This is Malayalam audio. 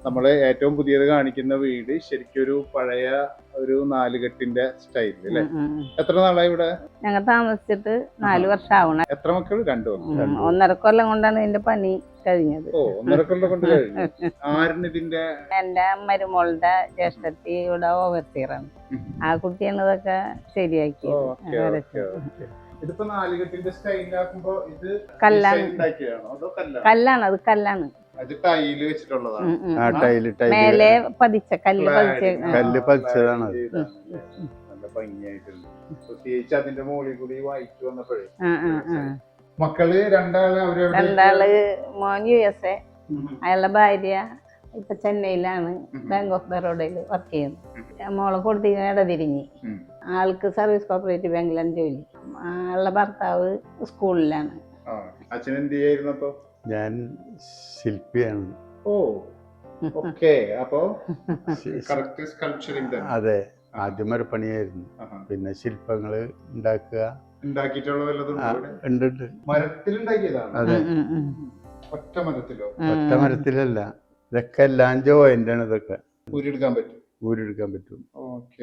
നമ്മള് ഏറ്റവും പുതിയത് കാണിക്കുന്ന വീട് ശരിക്കും ഒരു പഴയ ഒരു നാലുകെട്ടിന്റെ സ്റ്റൈൽ അല്ലേ? എത്ര നാളായി ഇവിടെ? ഞങ്ങൾ താമസിച്ചിട്ട് 4 വർഷം ആവണം. എത്ര മക്കൾ? 2 മക്കൾ. 1.5 കൊല്ലം കൊണ്ടാണ് ഇതിന്റെ പണി കഴിഞ്ഞത്. ഓ, 1.5 കൊല്ലം കൊണ്ട് കഴിഞ്ഞു. ആരിന് ഇതിന്റെ? എന്റെ മരുമോളുടെ ജ്യേഷ്ഠത്തി ഇവിടെ ഓവർസീറാണ്. ആ കുട്ടിയാണ് ഇതൊക്കെ ശരിയാക്കിയത്. ഇതിപ്പോ നാലുകെട്ടിന്റെ സ്റ്റൈലാക്കുമ്പോ ഇത് കല്ലാണ്. അതോ കല്ലാണ്, അത് കല്ലാണ്. അത് ടൈല് വെച്ചിട്ടുള്ളതാണ്. മേലെ പതിച്ച കല്ല് പതിച്ചതാണ്. നല്ല ഭംഗിയായിട്ടുണ്ട്. പ്രത്യേകിച്ച് അതിന്റെ മുകളിൽ കൂടി വൈറ്റ് വന്നപ്പോഴേ. മക്കള് രണ്ടാള് മോൻ USA, അയാളുടെ ഭാര്യ ഇപ്പൊ ചെന്നൈയിലാണ്, ബാങ്ക് ഓഫ് ബറോഡയിൽ വർക്ക് ചെയ്യുന്നു. മോളെ കൊടുത്തിരിക്കുന്ന ഇടതിരിഞ്ഞ്. ആൾക്ക് സർവീസ് കോപ്പറേറ്റീവ് ബാങ്കിലാണ് ജോലി. ആളുടെ ഭർത്താവ് സ്കൂളിലാണ്. അച്ഛൻ എന്ത് ചെയ്യായിരുന്നപ്പോ? ഞാൻ ശില്പിയാണ്. ഓ, ഓക്കേ. അപ്പോ കറക്റ്റ് സ്കൾപ്ചറിംഗ്. അതെ, ആദ്യം ഒരു പണിയായിരുന്നു. പിന്നെ ശില്പങ്ങള് ഉണ്ടാക്കുക. ഉണ്ടാക്കിയിട്ടുള്ള വല്ലതും ഉണ്ട്. മരത്തിലുണ്ടാക്കിയതാണ്? അതെ. ഒറ്റ മരത്തിലോ? ഒറ്റ മരത്തിലല്ല, ഇതൊക്കെ എല്ലാം ജോയിന്റ് ആണ്. ഇതൊക്കെ ഊരിയെടുക്കാൻ പറ്റും. ഊരിയെടുക്കാൻ പറ്റും. ഓക്കെ.